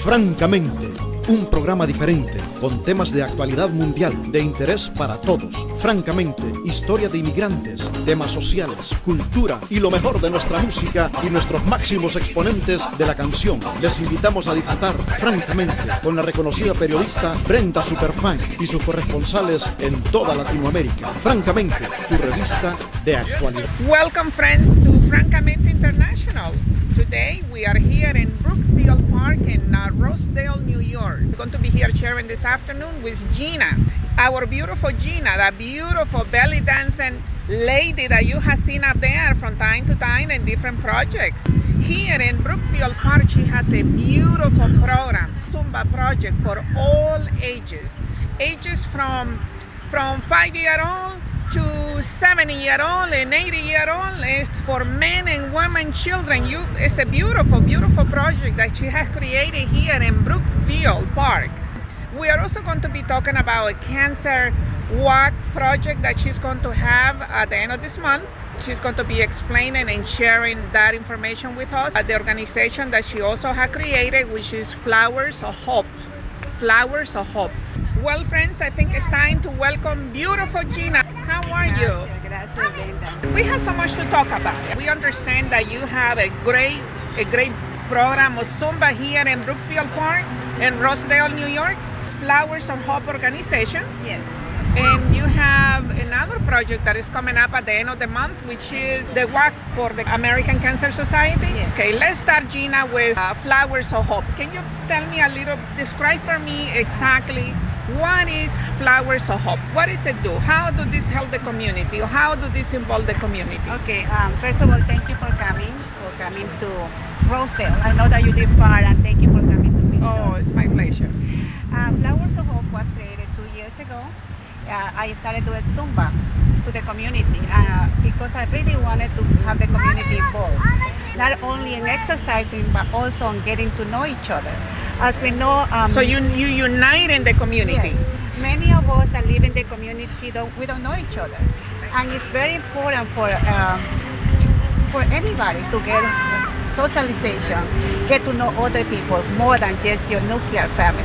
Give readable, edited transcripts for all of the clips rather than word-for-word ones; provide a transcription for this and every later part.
Francamente, un programa diferente, con temas de actualidad mundial, de interés para todos. Francamente, historia de inmigrantes, temas sociales, cultura y lo mejor de nuestra música y nuestros máximos exponentes de la canción. Les invitamos a disfrutar Francamente con la reconocida periodista Brenda Superfan y sus corresponsales en toda Latinoamérica. Francamente, tu revista de actualidad. Welcome friends to Francamente International. Today we are here in Brooksville Park in Rosedale, New York. We're going to be here sharing this afternoon with Gina, our beautiful Gina, that beautiful belly dancing lady that you have seen up there from time to time in different projects. Here in Brooksville Park, she has a beautiful program, Zumba project for all ages from 5-year-old to 70-year-old and 80-year-old. It's for men and women, children. It's a beautiful, beautiful project that she has created here in Brooksville Park. We are also going to be talking about a cancer walk project that she's going to have at the end of this month. She's going to be explaining and sharing that information with us at the organization that she also has created, which is Flowers of Hope. Flowers of Hope. Well, friends, I think it's time to welcome beautiful Gina. How are you? Gracias, Brenda. We have so much to talk about. We understand that you have a great program of Zumba here in Brooksville Park in Rosedale, New York. Flowers of Hope organization. Yes. And you have another project that is coming up at the end of the month, which is the Walk for the American Cancer Society. Yes. Okay, let's start, Gina, with Flowers of Hope. Can you tell me describe for me exactly what is Flowers of Hope? What does it do? How do this help the community? Or how do this involve the community? Okay, first of all, thank you for coming to Rosedale. I know that you live far, and thank you for coming to visit us. It's my pleasure. Flowers of Hope was created 2 years ago. I started doing Zumba to the community because I really wanted to have the community involved, not only in exercising but also in getting to know each other. As we know, so you unite in the community. Yes, many of us that live in the community we don't know each other, and it's very important for anybody to get socialization, get to know other people more than just your nuclear family.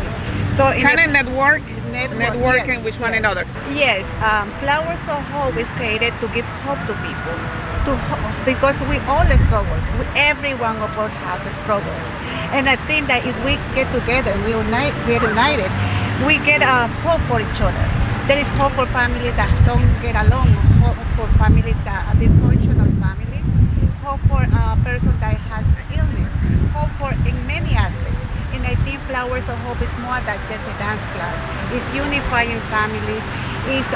So kind of networking yes, with one another. Yes, Flowers of Hope is created to give hope to people, because we all struggle. Every one of us has struggles, and I think that if we get together, we're united, we get hope for each other. There is hope for families that don't get along, hope for families that are dysfunctional families, hope for a person that has illness, hope for in many aspects. And I think Flowers of Hope is more than just a dance class. It's unifying families. It's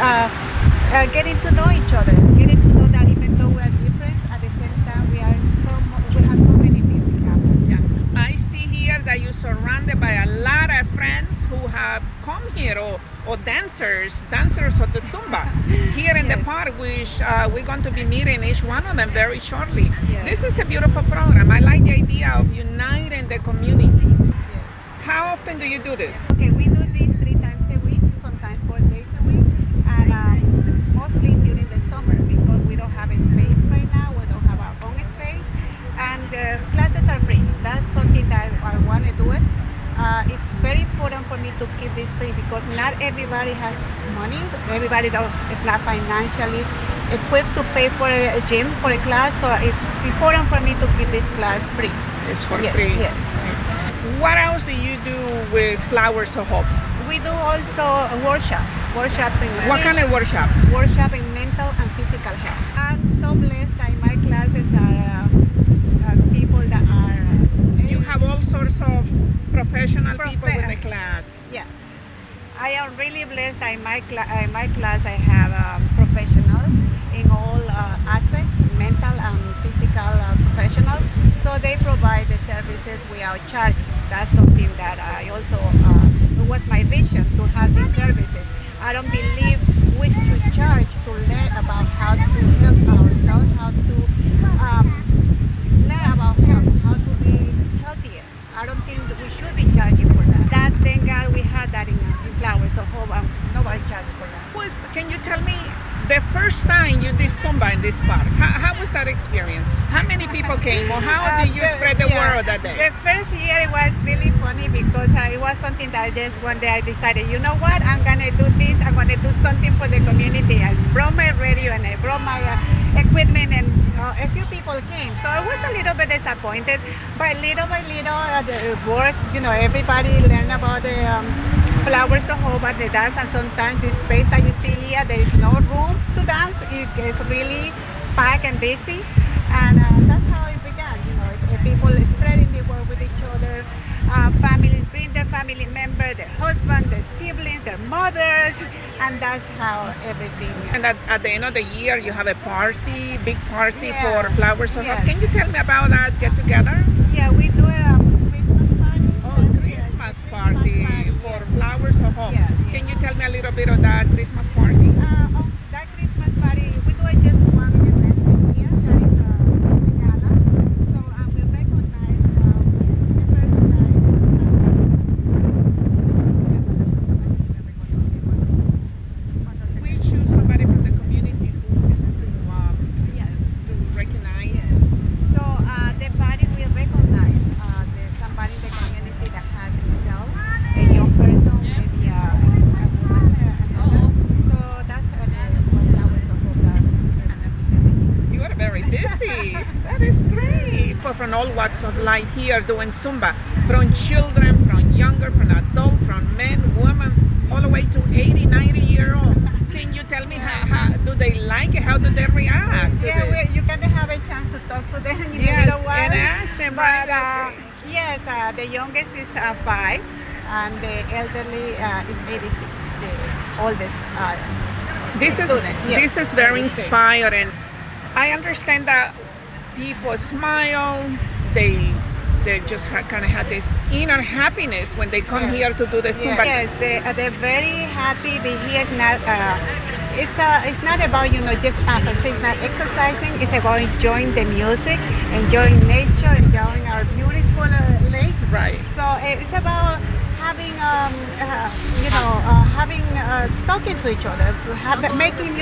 getting to know each other. Getting to know that even though we are different, at the same time we have so many things in common. Yeah. I see here that you're surrounded by a lot of friends who have come here, or dancers of the Zumba here in the park, which we're going to be meeting each one of them very shortly. Yes. This is a beautiful program. I like the idea of uniting the community. How often do you do this? Okay, we do this 3 times a week, sometimes 4 days a week, and mostly during the summer because we don't have a space right now. We don't have our own space, and classes are free. That's something that I want to do it. It's very important for me to keep this free because not everybody has money. Everybody is not financially equipped to pay for a gym, for a class, so it's important for me to keep this class free. It's for free? Yes. What else do you do with Flowers of Hope? We do also workshops in What kind of workshop? Workshop in mental and physical health. I'm so blessed that my classes are people that are... You have all sorts of professional people in the class. Yeah. I am really blessed that in my class I have professionals in all aspects, mental and physical professionals. So they provide the services without charge. That's something that I also, it was my vision to have these services. I don't believe we should charge to learn about how to help ourselves, how to learn about health, how to be healthier. I don't think that we should be charging for that. Thank God we had that in Flowers of Hope, and nobody charged for that. Can you tell me the first time you did Zumba in this park? How was that experience? How many people came, or how did you spread the word that day? The first year it was really funny because was something that just one day I decided, you know what, I'm gonna do this. I'm gonna do something for the community. I brought my radio and I brought my equipment, and a few people came. So I was a little bit disappointed, but little by little, the work, everybody learned about the flowers of hope and the dance. And sometimes the space that you see here, there is no room to dance. It gets really packed and busy, and that's how it began. People spreading the word with each other. Families bring their family members, their husbands, their siblings, their mothers, and that's how everything. And at the end of the year, you have a party, big party Yeah. for Flowers of Hope. Yes. Can you tell me about that get together? Yeah, we do a Christmas party. Oh, Christmas party for Flowers of Hope. Yeah. Can you tell me a little bit of that Christmas party? That Christmas party, we do it just one event a year. That is a gala. So we recognize We choose somebody from the community to recognize. So the party we recognize somebody in the community that has himself, a young person, maybe a woman, so that's what Flowers of Hope does. You are very busy. That is great. But from all walks of life here doing Zumba, from children, from younger, from adults, from men, women, all the way to 80, 90-year-old. Can you tell me how do they like it? How do they react to this? You can have a chance to talk to them in Yes, a little while. and ask them, But, right? yes, the youngest is 5, and the elderly is 86. The oldest. This is student, yes. this is very 86. inspiring. I understand that people smile. They just kind of have this inner happiness when they come here to do the Zumba. Yes, they're very happy. But here is not. It's not about just it's not exercising. It's about enjoying the music, enjoying nature, enjoying our beautiful lake. Right. So it's about having talking to each other, making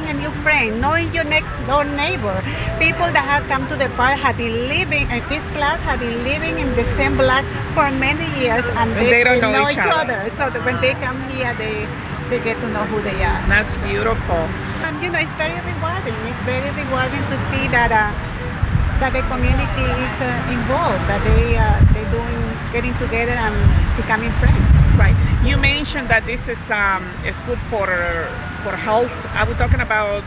a new friend, knowing your next door neighbor. People that have come to the park have been living in this class, have been living in the same block for many years, and they don't know each other. So that when they come here, they get to know who they are. That's beautiful. It's very rewarding. It's very rewarding to see that the community is involved, that they're getting together and becoming friends. Right. You mentioned that this is good for health. Are we talking about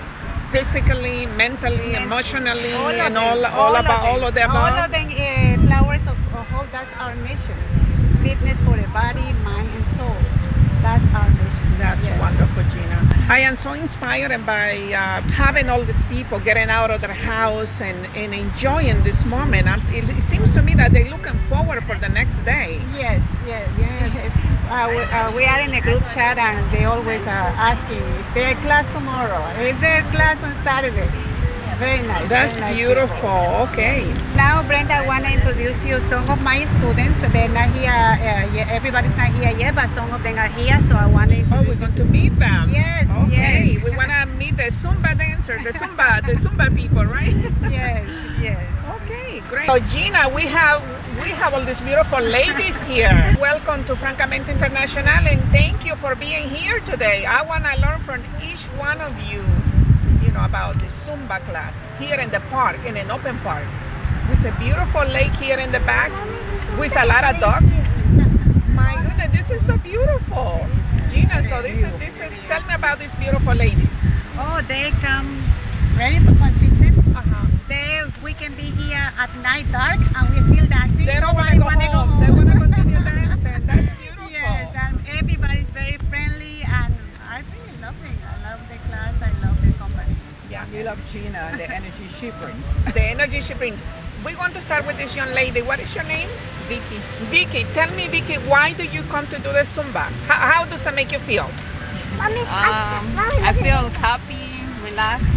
physically, mentally, emotionally, All of and them. all of the All above? of them. Flowers of Hope. That's our mission. Fitness for the body, mind, and soul. That's our mission. That's Yes. wonderful, Gina. I am so inspired by having all these people getting out of their house and enjoying this moment. It seems to me that they're looking forward for the next day. Yes. We are in a group chat, and they always are asking, is there a class tomorrow? Is there a class on Saturday? Very nice. That's very nice beautiful. people. Okay. Now, Brenda, I want to introduce you some of my students. They're not here. Everybody's not here yet, but some of them are here. So I want to Oh, we're going to meet them. Yes, Okay. yes. We want to meet the Zumba dancers, the Zumba people, right? Yes. Okay, great. So Gina, we have all these beautiful ladies here. Welcome to Francamente International, and thank you for being here today. I want to learn from each one of you, about the Zumba class here in the park, in an open park. With a beautiful lake here in the back, with a lot of ducks. My goodness, this is so beautiful. Gina, so this is. Tell me about these beautiful ladies. Oh, they come very consistent. We can be here at night dark, and we're still dancing. They don't want to Nobody go wanna home. They want to continue dancing. That's beautiful. Yes, and everybody's very friendly, and I really love it. I love the class. I love the company. Yeah. You love Gina and the energy she brings. The energy she brings. We're going to start with this young lady. What is your name? Vicky. Vicky. Tell me, Vicky, why do you come to do the Zumba? How does it make you feel? I feel happy, relaxed,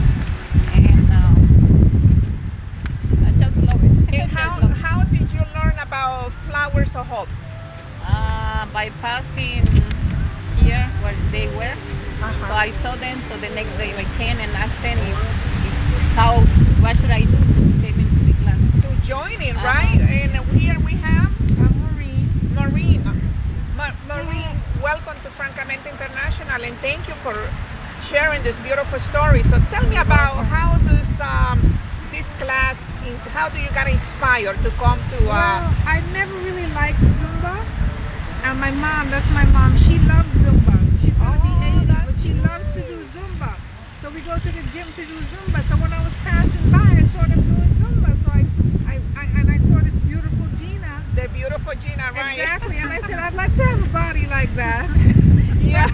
and I just love it. And how did you learn about Flowers of Hope? By passing here where they were, so I saw them. So the next day I came and asked them what should I do to get into the class. To join in, right? And here we have Maureen. Maureen. Marie, welcome to Francamente International, and thank you for sharing this beautiful story. So tell me about how does this class, how do you get inspired to come to? Well, I never really liked Zumba, and my mom, that's my mom, she loves Zumba. She's gonna be 80, but she loves to do Zumba. So we go to the gym to do Zumba. So when I was passing by, I saw them doing Zumba. So I saw this beautiful Gina. The beautiful Gina, right? Exactly, and I said, I'd like to have a body like that. Yeah.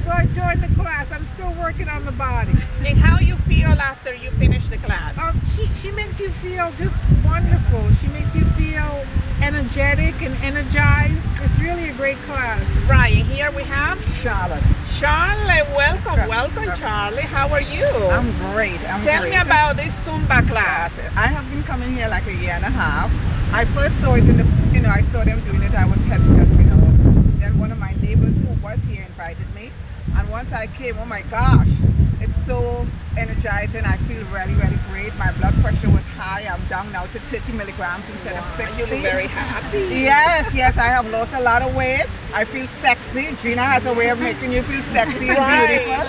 So I joined the class. I'm still working on the body. And how you feel after you finish the class? She makes you feel just wonderful. She makes you feel energetic and energized. It's really a great class. Right, and here we have Charlotte. Charlotte. Welcome, Charlie. How are you? I'm great. Tell me about this Zumba class. I have been coming here like a year and a half. I first saw it I saw them doing it. I was hesitant, Then one of my neighbors who was here invited me. And once I came, oh my gosh, it's so energizing. I feel really, really great. My blood pressure was high. I'm down now to 30 milligrams instead of 60. You look very happy. Yes, I have lost a lot of weight. I feel sexy. Gina has a way of making you feel sexy and beautiful.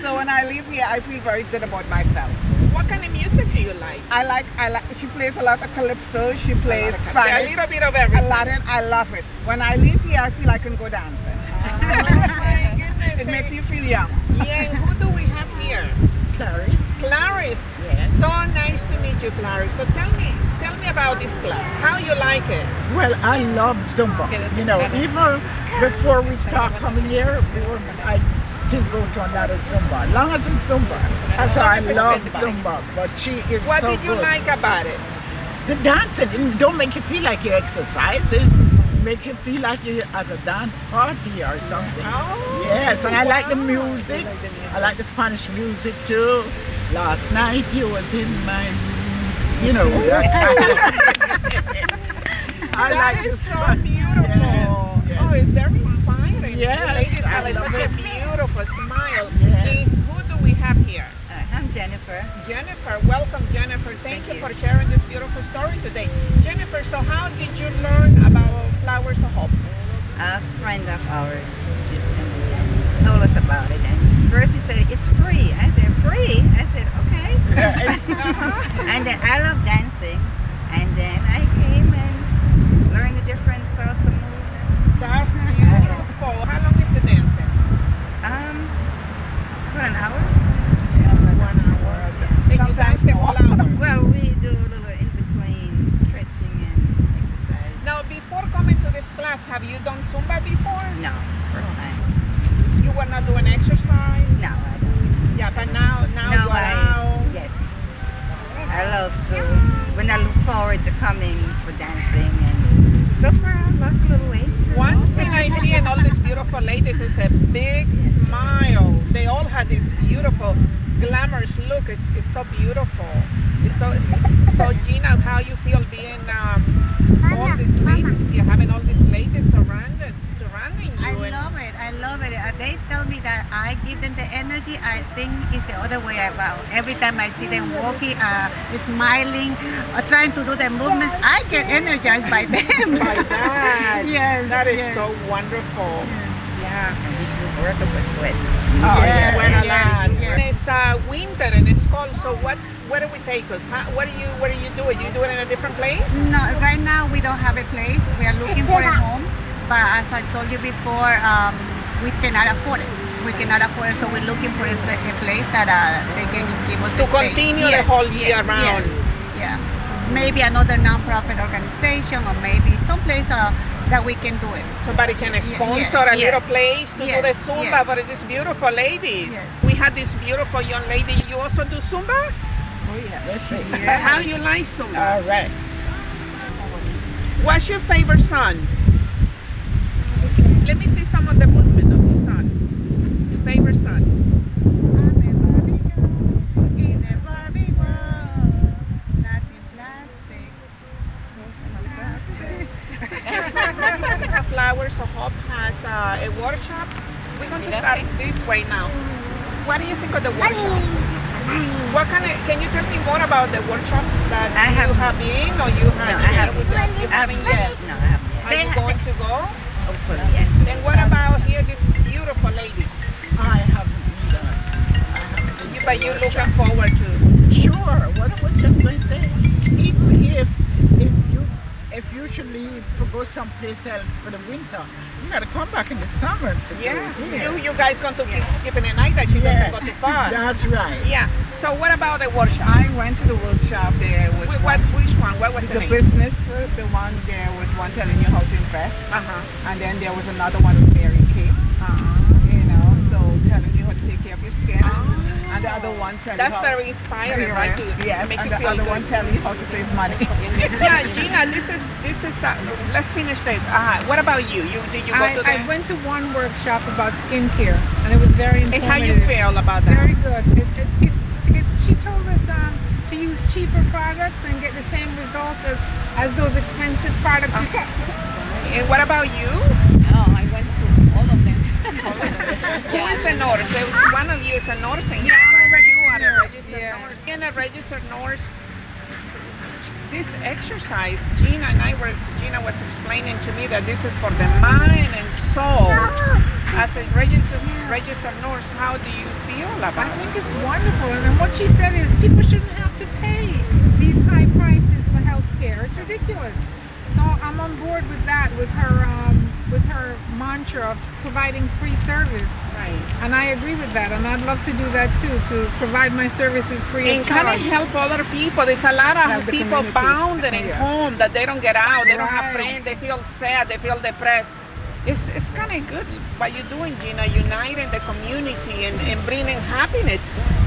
So when I leave here, I feel very good about myself. What kind of music do you like? I like, she plays a lot of calypso, she plays Spanish. A little bit of everything. Latin, I love it. When I leave here, I feel I can go dancing. Oh my goodness. It makes you feel young. Yeah, and who do we have here? Clarice. Clarice. Yes. So nice to meet you, Clarice. So tell me about this class. How you like it? Well, I love Zumba. Even before we start coming here, I still go to another Zumba. As long as it's Zumba. That's why I love Zumba. But she is What so did you good. like about it? The dancing. It don't make you feel like you're exercising. It makes you feel like you're at a dance party or something. Oh, Yes, and I like the wow. music. I like the Spanish music too. Last night he was in my room, that kind of. I That like is the so Spanish. beautiful. Yes. Oh, it's very inspiring. Yes, You ladies I have love such a it. beautiful smile. Yes. And who do we have here? I'm Jennifer. Jennifer. Welcome, Jennifer. Thank you for sharing this beautiful story today. Jennifer, so how did you learn about Flowers of Hope? A friend of ours just told us about it, and first he said it's free. I said free. I said okay. And then I love dancing, and then I came and learned the different salsa movement. That's beautiful. How long is the dancing? For an hour. 1 hour. And you dance the whole hour? Well, we do a little in between stretching and exercise. Now, before coming to this class, have you done Zumba before? No, it's the first time. You were not doing exercise? No, I don't. Yeah, but now you are out. Yes. I love to, when I look forward to coming for dancing, and so far I've lost a little weight. One thing I see in all these beautiful ladies is a big smile. They all have this beautiful, glamorous look. It's so beautiful. It's so Gina, how you feel being all these ladies here, having all these ladies surrounding you? I love it. They tell me that I give them the energy. I think it's the other way around. Every time I see them walking, smiling, trying to do the movements, I get energized by them. By that. Yes. That is yes. so wonderful. Yeah. Work up a sweat. Oh, Yes, sweat a yes, lot. yes. And it's winter and it's cold. So where do we take us? What are you doing? You do it in a different place? No, right now we don't have a place. We are looking for a home, but as I told you before, we cannot afford it. We cannot afford it, so we're looking for a place that they can give us To the space. continue the whole year round. Yes, yeah. Maybe another non-profit organization, or maybe someplace that we can do it. Somebody can sponsor a little place to do the Zumba for these beautiful ladies. Yes. We had this beautiful young lady. You also do Zumba? Oh yes. Let's see. How you like Zumba? All right. What's your favorite song? Let me see some of the movement of your song. Your favorite song. Flowers of Hope has a workshop. We're going to start this way now. What do you think of the workshops? Can you tell me more about the workshops that you have been or you have shared with them? You haven't yet. No, I haven't. Are you going but you're looking forward to. Sure. What I was just going to say, even if you should leave for go someplace else for the winter, you gotta come back in the summer to do Yeah, it here. you guys going to keep in the night that she doesn't go too far. That's right. Yeah. So what about the workshop? I went to the workshop. There was Which one? What was the the name? business. The one there was one telling you how to invest, Uh-huh. and then there was another one with Mary Kay. You know, so telling you how to take care of your skin, and the other one telling That's you how, very inspiring, right? To yes, make and you the feel other good. one telling you how to save money. Yeah, Gina, this is. Let's finish that. What about you? Did you go to I went to one workshop about skincare, and it was very And informative. how you feel about that? Very good. She told us to use cheaper products and get the same results as those expensive products. And what about you? No, I went to all of them. Who is a nurse? One of you is a nurse, and Yeah, I'm a you are a registered registered nurse. nurse. Being a registered nurse, this exercise, Gina was explaining to me that this is for the mind and soul. As a registered nurse, how do you feel I about it? think it's wonderful. And what she said is people shouldn't have to pay these high prices for health care. It's ridiculous. So I'm on board with that, with her mantra of providing free service. Right. And I agree with that. And I'd love to do that too, to provide my services free And of kind of charge. help other people. There's a lot of Help the people community. bounded in home that they don't get out. They don't have Right. friends. They feel sad. They feel depressed. It's kind of good what you're doing, Gina, uniting the community and bringing happiness.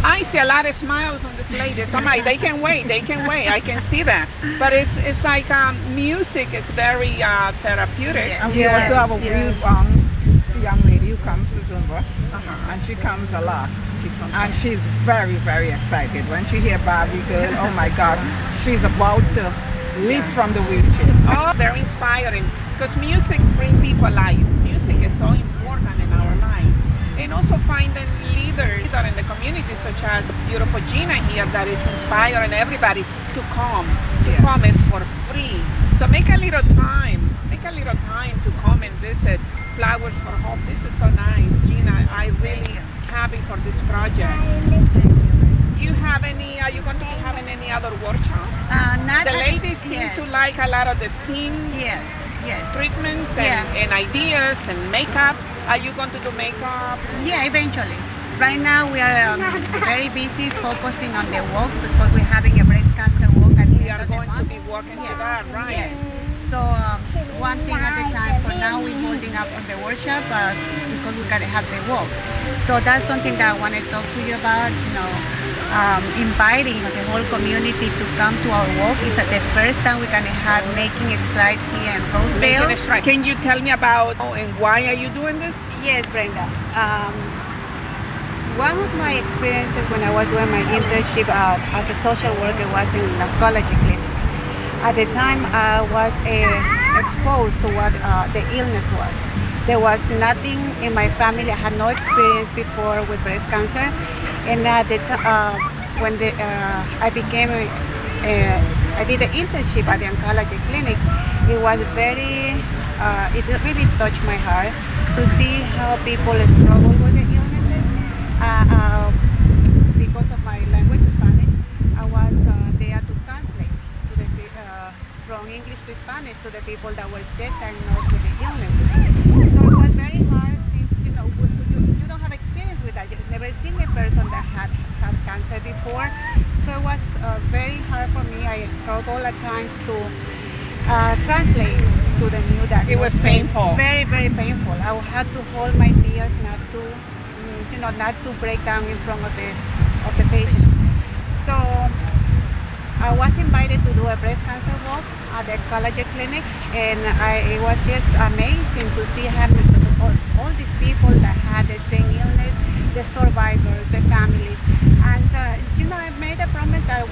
I see a lot of smiles on these ladies. I'm like, they can wait. I can see that. But it's like music is very therapeutic. And we also have a real young lady who comes to Zumba, and she comes a lot. And she's very, very excited. When she hear Barbie Girl, oh my God, she's about to leap from the wheelchair. Oh, very inspiring because music brings people alive. Music is so important in our lives. And also finding leaders in the community, such as beautiful Gina here, that is inspiring everybody to come. To Yes. come is for free. So make a little time to come and visit Flowers for Hope. This is so nice, Gina. I'm really happy for this project. Are you going to be having any other workshops? Not The at- ladies seem yes. to like a lot of the skin Yes, yes. treatments Yeah. and ideas and makeup. Are you going to do makeup? Yeah, eventually. Right now we are very busy focusing on the walk because we're having a breast cancer walk at the We end are of the going to month. be working to Yes. that, right? Yes. So one thing at a time. For now, we're holding up on the workshop because we gotta have the walk. So that's something that I want to talk to you about. You know, inviting the whole community to come to our walk. It's the first time we're gonna have making strides here in Rosedale. Making a strike. Can you tell me about and why are you doing this? Yes, Brenda. One of my experiences when I was doing my internship as a social worker was in an oncology clinic. At the time, I was exposed to what the illness was. There was nothing in my family. I had no experience before with breast cancer. And at the when I did the internship at the oncology clinic, it was it really touched my heart to see how people struggle with the illnesses. Because of my language, Spanish, I was there to translate from English to Spanish to the people that were just diagnosed with the illness. So it was very hard since you don't have experience with that. You've never seen a person that had cancer before. So it was very hard for me. I struggled at times to translate to the new diagnosis. It was painful. Very, very painful. I had to hold my tears not to break down in front of the patient. So I was invited to do a breast cancer walk at the oncology clinic, and it was just amazing to see all these people that had the same illness, the survivors, the families. And I made a promise that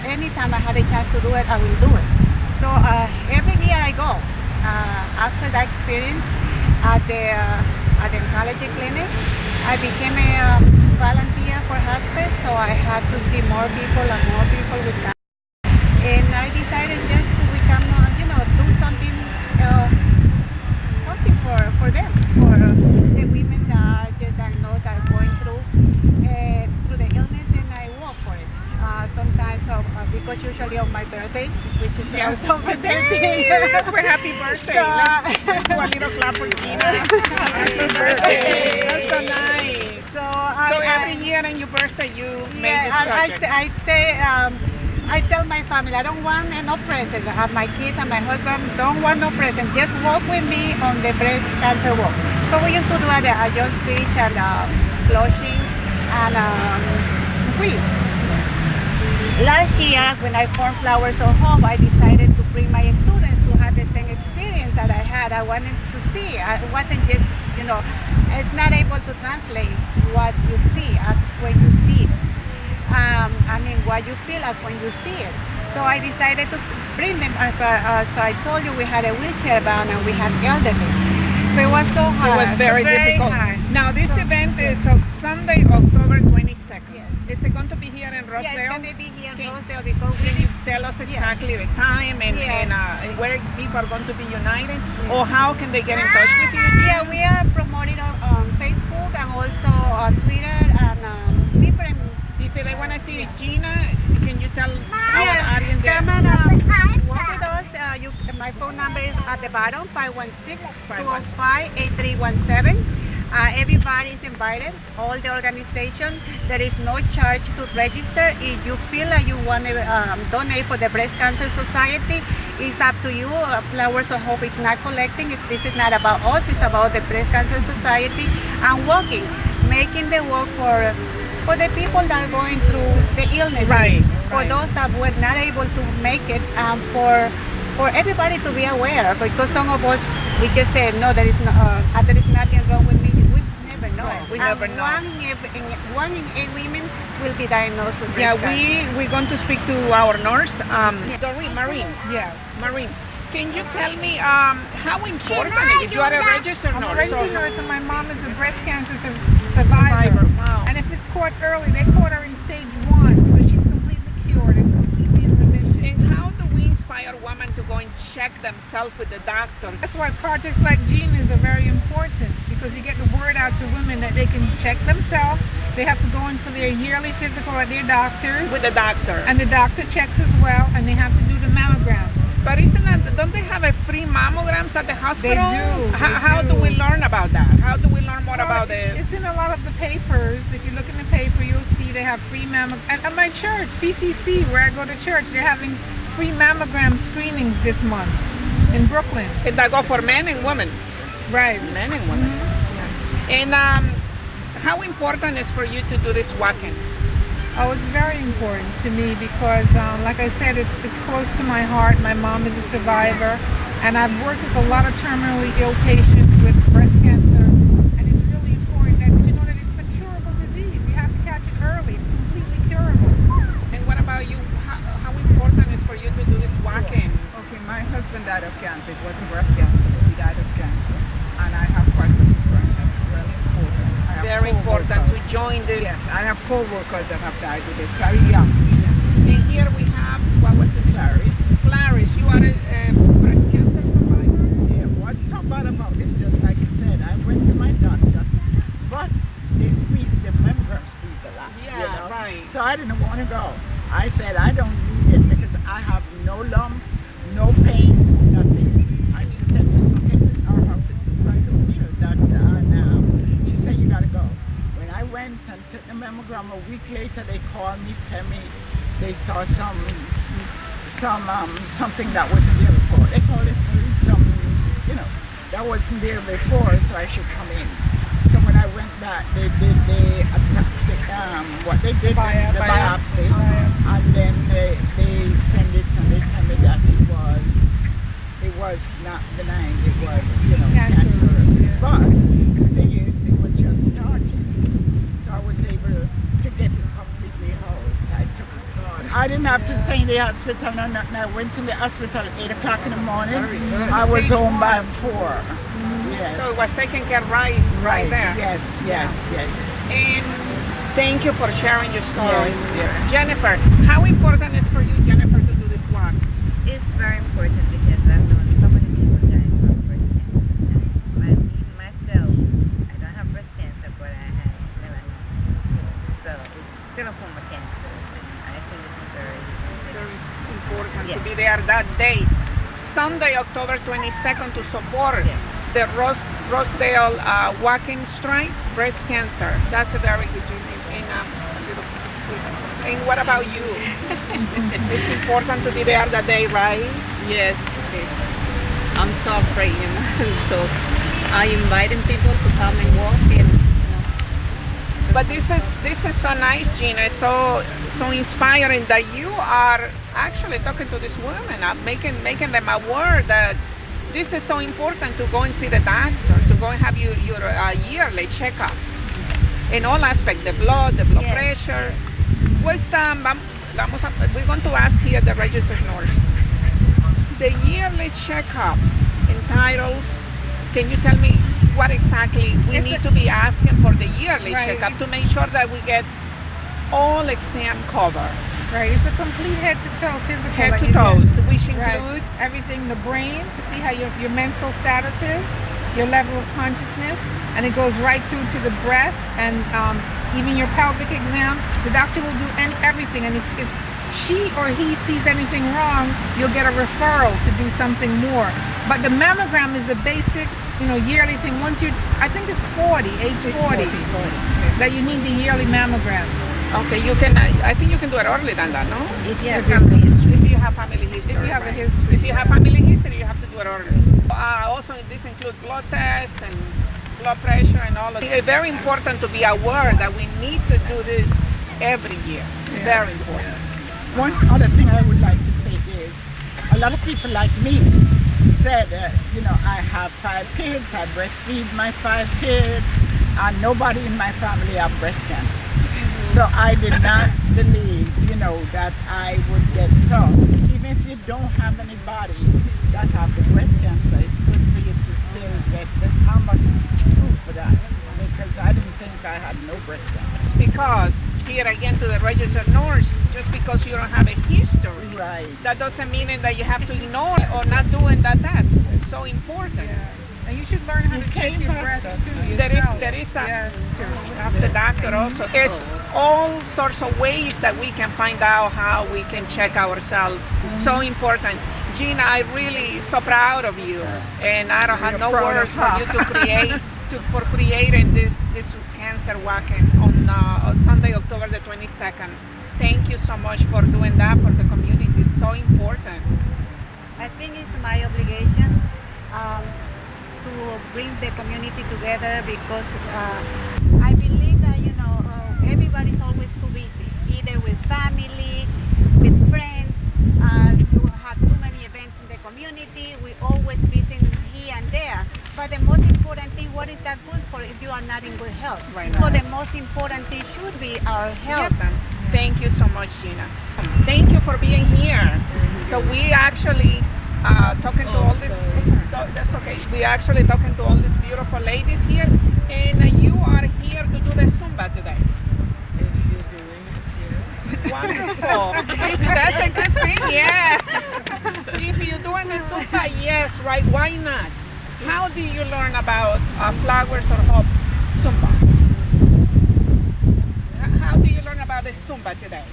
anytime I had a chance to do it, I will do it. So every year I go. After that experience at the oncology clinic, I became a volunteer for hospice, so I had to see more people with cancer. And I decided just to become, do something for them, for the women that are just diagnosed, that are going through October 13th. Yes, well, happy birthday. Let's do a little clap for Gina. Happy birthday. That's so nice. So Every year on your birthday, you make this I project. say, I tell my family, I don't want no present. My kids and my husband don't want no present. Just walk with me on the breast cancer walk. So we used to do a John speech and flushing and quiz. Last year, when I formed Flowers of Hope, I decided to bring my students to have the same experience that I had. I wanted to see. I wasn't just, it's not able to translate what you see as when you see it. What you feel as when you see it. So I decided to bring them. As I told you, we had a wheelchair bound and we had elderly. So it was so hard. It was very difficult. Hard. Now, this event is on Sunday, October 22nd. Yes. Is it going to be here in Rosedale? Yeah, it's going to be here in Can- Rosedale because Can we you tell us exactly the time and where people are going to be united? Or how can they get in touch with you? Yeah, we are promoting on Facebook and also on Twitter and different. If they want to see Gina, can you tell our audience there? Come and work with us. My phone number is at the bottom, 516-205-8317. Everybody is invited, all the organization. There is no charge to register. If you feel like you want to donate for the Breast Cancer Society, it's up to you. Flowers of Hope is not collecting. This is not about us. It's about the Breast Cancer Society and walking, making the walk for the people that are going through the illness. Right, For right. those that were not able to make it, for everybody to be aware. Because some of us, we just say, no, there is nothing wrong with me. We never know. Right, we never know. One in 8 women will be diagnosed with breast cancer. We're going to speak to our nurse, Marine. Yes. Marine, can you tell me how important it is? You are a registered I'm a nurse. registered nurse and my mom is a breast cancer survivor. Wow. And if it's caught early, they caught her in stage 1, so she's completely cured and completely in remission. And how do we inspire women to go and check themselves with the doctor? That's why projects like Gina's are very important, because you get the word out to women that they can check themselves. They have to go in for their yearly physical at their doctors, With the doctor. and the doctor checks as well, and they have to do the mammograms. But don't they have a free mammograms at the hospital? do, How they do do. we learn about that? How do we learn more about it? It's in a lot of the papers. If you look in the paper, you'll see they have free mammograms. And at my church, CCC, where I go to church, they're having free mammogram screenings this month in Brooklyn. And that go for men and women. Right. Men and women. And how important is for you to do this walking? Oh, it's very important to me because, like I said, it's close to my heart. My mom is a survivor, and I've worked with a lot of terminally ill patients with breast cancer, and it's really important that you know that it's a curable disease. You have to catch it early. It's completely curable. And what about you? How important is for you to do this walking? Okay, my husband died of cancer. It wasn't breast cancer, but he died of cancer. And I have quite a few friends, and it's really important. I have Very important to co-workers. join this. Yes, I have co-workers that have died with this, very young. And here we have, what was it? Clarice, you are a breast cancer survivor? Yeah, what's so bad about this, just like you said, I went to my doctor, but they squeeze, the mammogram squeeze a lot, Yeah, right. So I didn't want to go. I said, I don't need it because I have no lump, no pain, nothing. And she said, Miss McKenzie, our office is right over here, doctor. And she said, you got to go. When I went and took the mammogram, a week later, they called me, tell me they saw something that wasn't there before. They called it that wasn't there before, so I should come in. So when I went back, they did the autopsy, the biopsy, and then they send it and they tell me that it was not benign, it was cancerous. Yeah. But the thing is, it was just starting, so I was able to get it completely out. I didn't have to stay in the hospital or nothing. I went to the hospital at 8 o'clock in the morning. I was home by 4. Yes. So it was taken care right there. Yes. And thank you for sharing your story. Yes. Jennifer, how important is for you, Jennifer, to do this walk? It's very important because I've known so many people dying from breast cancer. Even myself, I don't have breast cancer, but I have melanoma. So it's still a form of cancer. And I think this is very It's very important to Yes. be there that day Sunday, October 22nd, to support the Rosedale walking strikes, breast cancer. That's a very good And what about you? It's important to be there that day, right? Yes, yes. I'm so afraid, So I inviting people to come and walk and. But this is so nice, Gina. So inspiring that you are actually talking to these women, making them aware that this is so important to go and see the doctor, to go and have your yearly checkup in all aspects, the blood pressure. We're going to ask here the registered nurse. The yearly checkup entitles. Can you tell me what exactly we need to be asking for the yearly checkup to make sure that we get all exam covered? Right, it's a complete head to toe physical. Head to toes, which includes everything, the brain, to see how your mental status is, your level of consciousness, and it goes right through to the breast and even your pelvic exam. The doctor will do everything, and if she or he sees anything wrong, you'll get a referral to do something more. But the mammogram is a basic, yearly thing. Once I think it's 40, age 40, that you need the yearly mammograms. Okay, you can. I think you can do it earlier than that, no? If you have family history. If you have family history. If you have a history. If you have family history, you have to do it early. Also, this includes blood tests and blood pressure and all of that. It's very important to be aware that we need to do this every year. It's very important. One other thing I would like to say is, a lot of people like me said, I have 5 kids, I breastfeed my 5 kids, and nobody in my family have breast cancer. So I did not believe, that I would get some. Even if you don't have anybody that have the breast cancer, it's good for you to still get this. I'm proof for that, because I didn't think I had no breast cancer. Because, here again to the registered nurse, just because you don't have a history, that doesn't mean that you have to ignore or not doing that test. It's so important. Yeah. And you should learn how to check your breast too. There is ask the doctor also. There's all sorts of ways that we can find out how we can check ourselves. So important. Gina, I'm really so proud of you, and I don't have no words for you to create for creating this cancer walking on Sunday, October the 22nd. Thank you so much for doing that for the community. It's so important. I think it's my obligation to bring the community together, because I believe that everybody's always too busy, either with family, with friends. You have too many events in the community. We always busy here and there. But the most important thing, what is that good for if you are not in good health? So the most important thing should be our health. Thank you so much, Gina. Thank you for being here. So we actually talking to all this. That's okay. We actually talking to all these beautiful ladies here, and you are here to do the Zumba today. If you're doing it, yes. Wonderful. That's a good thing. Yeah. If you're doing the Zumba, yes, right? Why not? How do you learn about Flowers of Hope Zumba? How do you learn about the Zumba today?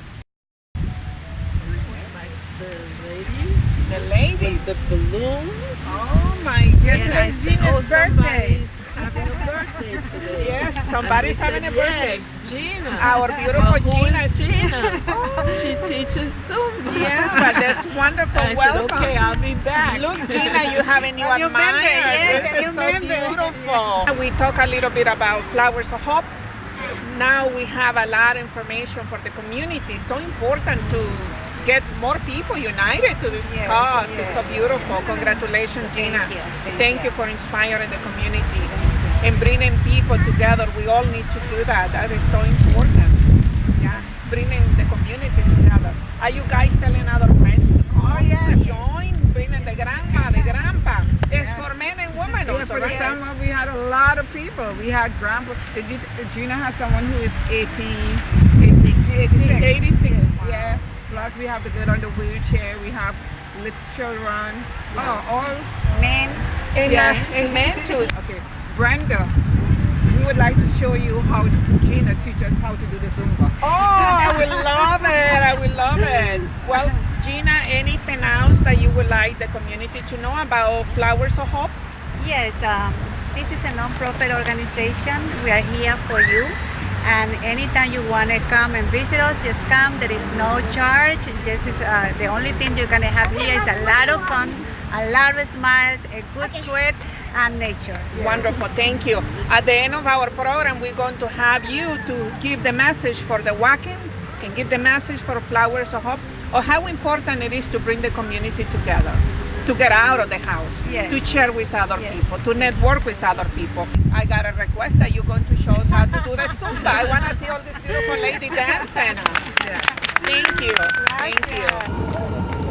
The ladies. The ladies. The balloons. Oh my goodness. It's Gina's birthday. Having a birthday today. Yes, somebody's having a birthday. Yes, Gina. Our beautiful Gina. Gina. She teaches Zumba. Yeah, but that's wonderful. I Welcome. said, okay, I'll be back. Look, Gina, you have a new admirer. This is so beautiful. We talk a little bit about Flowers of Hope. Now we have a lot of information for the community. So important to get more people united to this cause. It's so beautiful. Congratulations, Gina. Thank you for inspiring the community and bringing people together. We all need to do that. That is so important. Yeah, bringing the community together. Are you guys telling other friends to come to join? Bringing the grandma, the grandpa. It's for men and women also, for the right? summer we had a lot of people. We had grandpa. Gina has someone who is 86. Yeah. Plus we have the girl on the wheelchair. We have little children. All Men. And men too. Okay, Brenda, we would like to show you how Gina teaches us how to do the Zumba. Oh, I will love it. I will love it. Well, Gina, anything else that you would like the community to know about Flowers of Hope? Yes, this is a non-profit organization. We are here for you. And anytime you want to come and visit us, just come. There is no charge. The only thing you're going to have here is a lot of fun, a lot of smiles, a good sweat, and nature. Yes. Wonderful, thank you. At the end of our program, we're going to have you to give the message for the walking and give the message for Flowers of Hope of how important it is to bring the community together, to get out of the house, yes, to share with other people, to network with other people. I got a request that you're going to show us how to do the Zumba. I want to see all these beautiful ladies dancing. Yes. Thank you. Thank you.